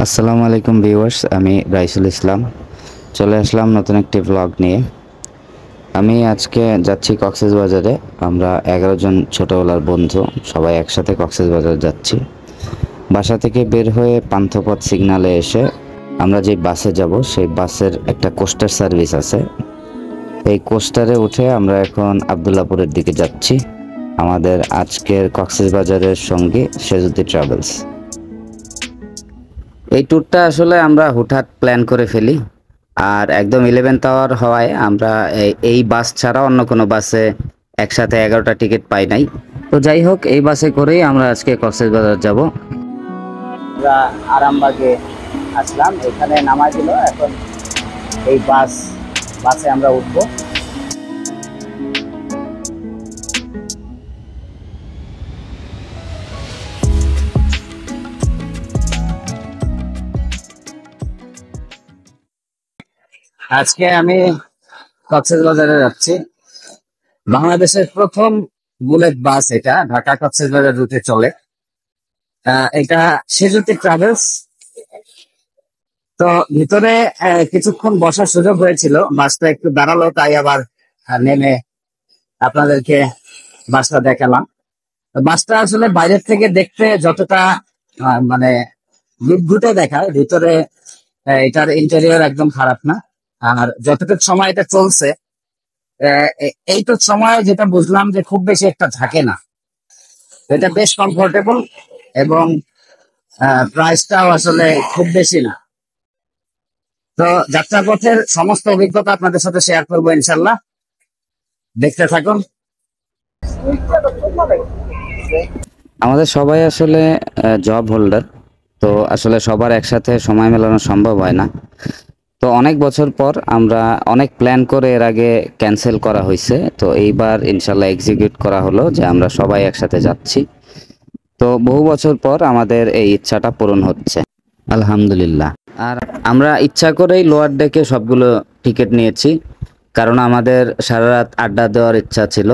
আসসালামু আলাইকুম ভিউয়ার্স, আমি রাইসুল ইসলাম চলে আসলাম নতুন একটি ব্লগ নিয়ে। আমি আজকে যাচ্ছি কক্সবাজারে। আমরা 11 জন ছোটবেলার বন্ধু সবাই একসাথে কক্সবাজার যাচ্ছি। বাসা থেকে বের হয়ে পান্থপথ সিগন্যালে এসে আমরা যে বাসে যাব সেই বাসের একটা কোস্টার সার্ভিস আছে। এই কোস্টারে উঠে আমরা এখন আবদুল্লাপুরের দিকে যাচ্ছি। আমাদের আজকের কক্সবাজারের সঙ্গী সেজুতি ট্রাভেলস। এই ট্যুরটা আসলে আমরা হুটহাট প্ল্যান করে ফেলি, আর একদম 11th আওয়ার হওয়ায় আমরা এই বাস ছাড়া অন্য কোনো বাসে একসাথে 11টা টিকিট পাই নাই। তো যাই হোক, এই বাসে করেই আমরা আজকে কক্সবাজার যাব। আমরা আরামবাগে আসলাম, এখানে নামাই দিল। এখন এই বাসে আমরা উঠবো। আজকে আমি কক্সবাজারে যাচ্ছি। বাংলাদেশের প্রথম বুলেট বাস, এটা ঢাকা কক্সবাজার রুটে চলে। এটা সেজুতি ট্রাভেলস। তো ভিতরে কিছুক্ষণ বসার সুযোগ হয়েছিল, বাসটা একটু দাঁড়ালো, তাই আবার নেমে আপনাদেরকে বাসটা দেখালাম। বাসটা আসলে বাইরের থেকে দেখতে যতটা মানে ঘুটঘুটে দেখায়, ভিতরে এটার ইন্টেরিয়র একদম খারাপ না। আর যতটুকু সময় এটা চলছে, এইটুক সময় যেটা বুঝলাম যে খুব বেশি একটা থাকে না। এটা বেশ কমফোর্টেবল এবং প্রাইসটাও আসলে খুব বেশি না। তো যাত্রাপথের সমস্ত অভিজ্ঞতা আপনাদের সাথে শেয়ার করবো ইনশাল্লাহ, দেখতে থাকুন। আমাদের সবাই আসলে জব হোল্ডার, তো আসলে সবার একসাথে সময় মেলানো সম্ভব হয় না। তো অনেক বছর পর আমরা অনেক প্ল্যান করে এর আগে ক্যান্সেল করা হয়েছে, তো এইবার ইনশাল্লাহ এক্সিকিউট করা হলো যে আমরা সবাই একসাথে যাচ্ছি। তো বহু বছর পর আমাদের এই ইচ্ছাটা পূরণ হচ্ছে, আলহামদুলিল্লাহ। আর আমরা ইচ্ছা করেই লোয়ার ডেকে সবগুলো টিকিট নিয়েছি, কারণ আমাদের সারা রাত আড্ডা দেওয়ার ইচ্ছা ছিল।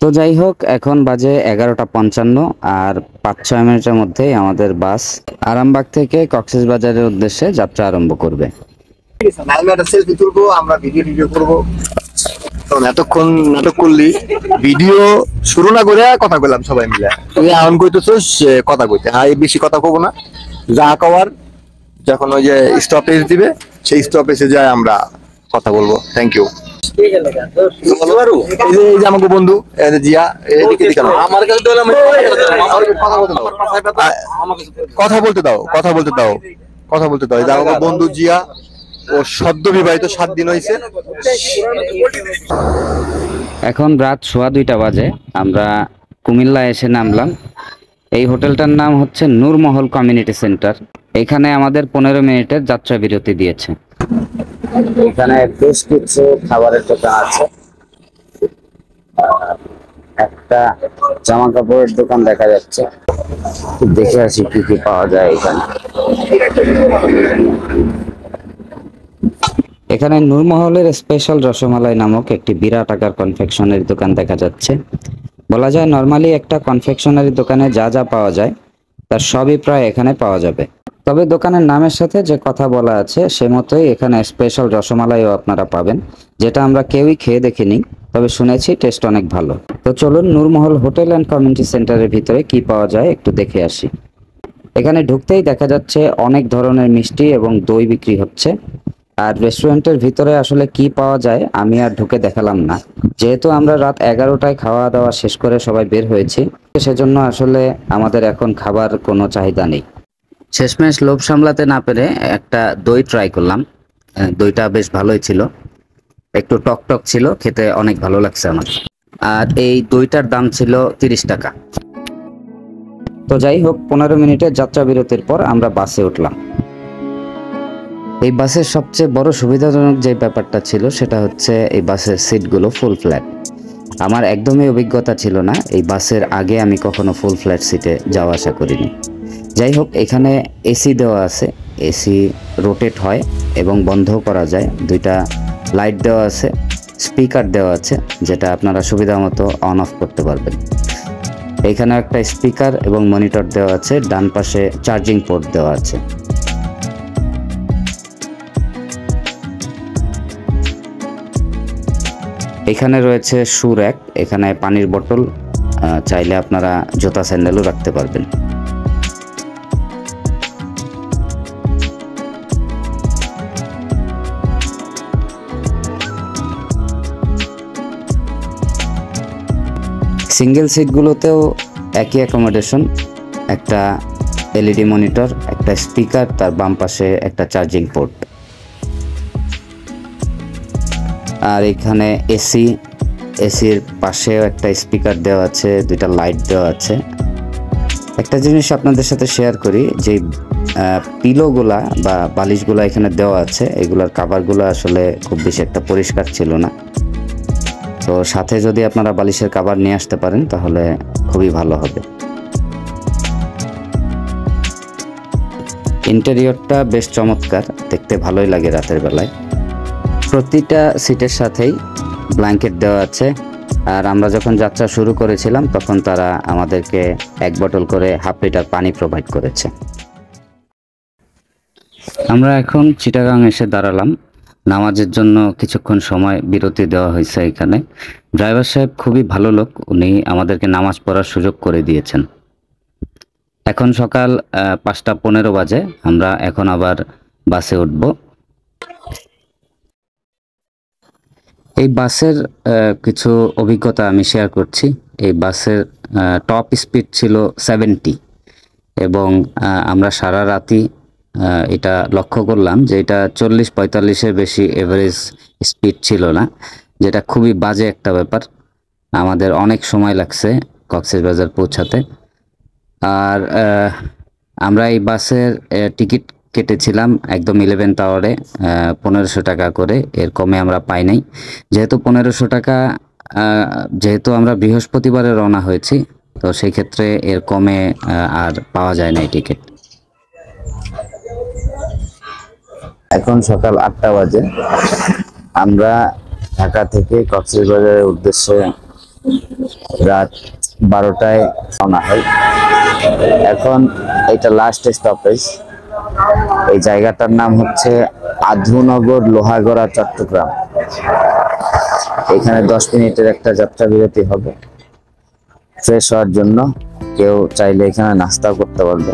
তো যাই হোক, এখন বাজে 11:55, আর 5-6 মিনিটের মধ্যেই আমাদের বাস আরামবাগ থেকে কক্সবাজারের উদ্দেশ্যে যাত্রা আরম্ভ করবে। সেলফি তুলবো, আমরা ভিডিও করবো। এতক্ষণ নাটক করলি, ভিডিও শুরু না করে কথা বললাম সবাই মিলে। তুই এখন কইতেছিস কথা কইতে, বেশি কথা কব না, যা কওয়ার যখন ওই যে স্টপেজ দিবে সেই স্টপেজে যায় আমরা কথা বলবো। Thank you. আমাকে বন্ধু জিয়া, কথা বলতে দাও। আমাকে বন্ধু জিয়া, ও সদ্য বিবাহিত, 7 দিন হয়েছে। এখন রাত 2:15 বাজে, আমরা কুমিল্লা এসে নামলাম। এই হোটেলটার নাম হচ্ছে নূরমহল কমিউনিটি সেন্টার। এখানে আমাদের 15 মিনিটের যাত্রা বিরতি দিয়েছে। এখানে বেশ কিছু খাবারের দোকান আছে, একটা জামা কাপড়ের দোকান দেখা যাচ্ছে। দেখে আসি কি কি পাওয়া যায় এখানে। এখানে নূরমহলের স্পেশাল রসমালাই নামক একটি বিরাট আকার কনফেকশনারি দোকান দেখা যাচ্ছে। বলা যায় নর্মালি একটা কনফেকশনারি দোকানে যা যা পাওয়া যায় তার সবই প্রায় এখানে পাওয়া যাবে। তবে দোকানের নামের সাথে যে কথা বলা আছে সে মতোই এখানে স্পেশাল রসমালাইও আপনারা পাবেন, যেটা আমরা কেউই খেয়ে দেখিনি, তবে শুনেছি টেস্ট অনেক ভালো। তো চলুন নূরমহল হোটেল অ্যান্ড কমিউনিটি সেন্টারের ভিতরে কি পাওয়া যায় একটু দেখে আসি। এখানে ঢুকতেই দেখা যাচ্ছে অনেক ধরনের মিষ্টি এবং দই বিক্রি হচ্ছে। আর রেস্টুরেন্টের ভিতরে আসলে কি পাওয়া যায় আমি আর ঢুকে দেখালাম না, যেহেতু আমরা রাত 11টায় খাওয়া দাওয়া শেষ করে সবাই বের হয়েছি, সেজন্য আসলে আমাদের এখন খাবার কোনো চাহিদা নেই। শেষমেশ লোভ সামলাতে না পেরে একটা দই ট্রাই করলাম। দইটা বেশ ভালোই ছিল, একটু টক টক ছিল, খেতে অনেক ভালো লাগছে আমার। আর এই দইটার দাম ছিল 30 টাকা। তো যাই হোক, 15 মিনিটের যাত্রা বিরতির পর আমরা বাসে উঠলাম। এই বাসের সবচেয়ে বড় সুবিধাজনক যে ব্যাপারটা ছিল সেটা হচ্ছে এই বাসের সিটগুলো ফুল ফ্ল্যাট। আমার একদমই অভিজ্ঞতা ছিল না, এই বাসের আগে আমি কখনো ফুল ফ্ল্যাট সিটে যাওয়া আসা করিনি। যাই হোক, এখানে এসি দেওয়া আছে, এসি রোটেট হয় এবং বন্ধও করা যায়। 2টা লাইট দেওয়া আছে, স্পিকার দেওয়া আছে যেটা আপনারা সুবিধা মতো অন অফ করতে পারবেন। এখানে একটা স্পিকার এবং মনিটর দেওয়া আছে, ডান পাশে চার্জিং পোর্ট দেওয়া আছে। এখানে রয়েছে শু র্যাক, এখানে পানির বোতল, চাইলে আপনারা জুতা স্যান্ডেলও রাখতে পারবেন। সিঙ্গেল সিটগুলোতেও একই অ্যাকোমোডেশন, একটা এলইডি মনিটর, একটা স্পিকার, তার বাম পাশে একটা চার্জিং পোর্ট। আর এখানে এসির পাশেও একটা স্পিকার দেওয়া আছে, দুইটা লাইট দেওয়া আছে। একটা জিনিস আপনাদের সাথে শেয়ার করি, যে পিলোগুলা বা বালিশগুলা এখানে দেওয়া আছে, এগুলার কাভারগুলো আসলে খুব বেশি একটা পরিষ্কার ছিল না। তো সাথে যদি আপনারা বালিশের কাভার নিয়ে আসতে পারেন তাহলে খুবই ভালো হবে। ইন্টেরিয়রটা বেশ চমৎকার, দেখতে ভালোই লাগে রাতের বেলায়। প্রতিটা সিটের সাথেই ব্ল্যাঙ্কেট দেওয়া আছে। আর আমরা যখন যাত্রা শুরু করেছিলাম তখন তারা আমাদেরকে 1 বোতল করে 1/2 লিটার পানি প্রোভাইড করেছে। আমরা এখন চিটাগাং এসে দাঁড়ালাম। নামাজের জন্য কিছুক্ষণ সময় বিরতি দেওয়া হয়েছে এখানে। ড্রাইভার সাহেব খুবই ভালো লোক, উনি আমাদেরকে নামাজ পড়ার সুযোগ করে দিয়েছেন। এখন সকাল 5:15 বাজে, আমরা এখন আবার বাসে উঠব। এই বাসের কিছু অভিজ্ঞতা আমি শেয়ার করছি। এই বাসের টপ স্পিড ছিল 70 এবং আমরা সারা রাতি এটা লক্ষ্য করলাম যে এটা 40-45-এর বেশি এভারেজ স্পিড ছিল না, যেটা খুবই বাজে একটা ব্যাপার। আমাদের অনেক সময় লাগছে কক্সবাজার পৌঁছাতে। আর আমরা এই বাসের টিকিট কেটেছিলাম একদম 11 টাওয়ারে 1500 টাকা করে, এর কমে আমরা পাই নাই। যেহেতু 1500 টাকা, যেহেতু আমরা বৃহস্পতিবারে রওনা হয়েছি, তো সেই ক্ষেত্রে এর কমে আর পাওয়া যায় না এই টিকিট। এখন সকাল 8টা বাজে, আমরা ঢাকা থেকে কক্সবাজারের উদ্দেশ্যে রাত 12টায় রওনা হয়। এখন এটা লাস্ট স্টপেজ। এই জায়গাটার নাম হচ্ছে আধুনগর লোহাগড়া, চট্টগ্রাম। এখানে 10 মিনিটের একটা যাত্রা বিরতি হবে ফ্রেশ হওয়ার জন্য। কেউ চাইলে এখানে নাস্তাও করতে পারবে।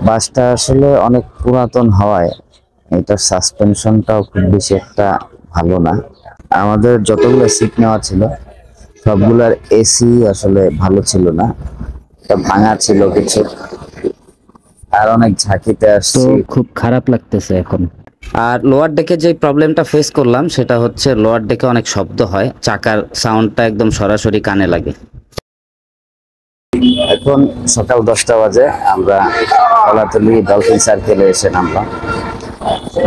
বাসটা আসলে অনেক পুরাতন হওয়ায় এটার সাসপেনশনটাও খুব বেশি একটা ভালো না। আমাদের যতগুলো সিট নেওয়া ছিল সবগুলোর এসি আসলে ভালো ছিল না, এটা ভাঙা ছিল কিছু, আর অনেক ঝাঁকিতে আসছে, খুব খারাপ লাগতেছে এখন। আর লোয়ার ডেকে যে প্রবলেমটা ফেস করলাম সেটা হচ্ছে লোয়ার ডেকে অনেক শব্দ হয়, চাকার সাউন্ডটা একদম সরাসরি কানে লাগে। এখন সকাল 10টা বাজে, আমরা কলাতলি ডলফিন সার্কেলে এসে নামলাম।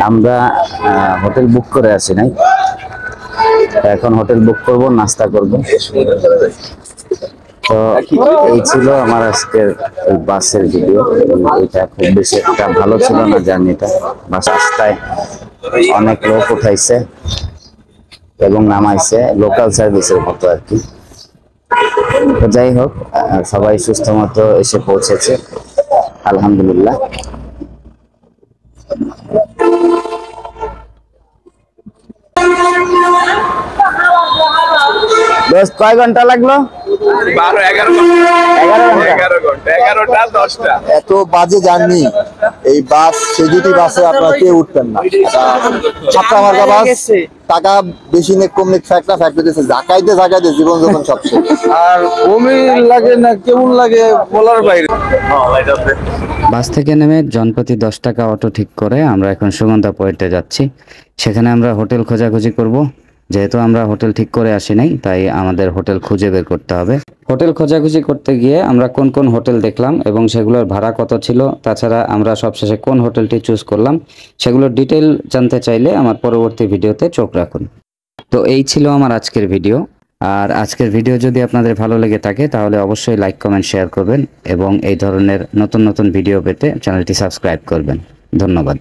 আমরা হোটেল বুক করে আসি নাই, এখন হোটেল বুক করব, নাস্তা করব। তো এই ছিল আমার আজকের বাসের ভিডিও। এটা খুব বেশি একটা ভালো ছিল না জার্নিটা। বাস রাস্তায় অনেক লোক উঠাইছে এবং নামাইছে, লোকাল সার্ভিসের মতো আর কি। তো যাই হোক, সবাই সুস্থ মতো এসে পৌঁছেছে, আলহামদুলিল্লাহ। বেশ কয় ঘন্টা লাগলো? 11-11 এত বাজে জার্নি। এই বাস, সে দুটি বাসে আপনারা কেউ উঠতেন না। ছাত্রা মার্কা বাস, টাকা বেশি নেক কম নেক ফ্যাক্টরা দিতেছে, ঝাঁকাইতে জীবন যখন সব শেষ। আর বমি লাগে না কেমন লাগে বলার বাইরে। বাস থেকে নেমে জনপ্রতি 10 টাকা অটো ঠিক করে আমরা এখন সুগন্ধা পয়েন্টে যাচ্ছি। সেখানে আমরা হোটেল খোঁজাখুঁজি করব। যেহেতু আমরা হোটেল ঠিক করে আসি নাই, তাই আমাদের হোটেল খুঁজে বের করতে হবে। হোটেল খোঁজাখুঁজি করতে গিয়ে আমরা কোন কোন হোটেল দেখলাম এবং সেগুলোর ভাড়া কত ছিল, তাছাড়া আমরা সবশেষে কোন হোটেলটি চুজ করলাম, সেগুলোর ডিটেল জানতে চাইলে আমার পরবর্তী ভিডিওতে চোখ রাখুন। তো এই ছিল আমার আজকের ভিডিও। আর আজকের ভিডিও যদি আপনাদের ভালো লেগে থাকে তাহলে অবশ্যই লাইক, কমেন্ট, শেয়ার করবেন এবং এই ধরনের নতুন নতুন ভিডিও পেতে চ্যানেলটি সাবস্ক্রাইব করবেন। ধন্যবাদ।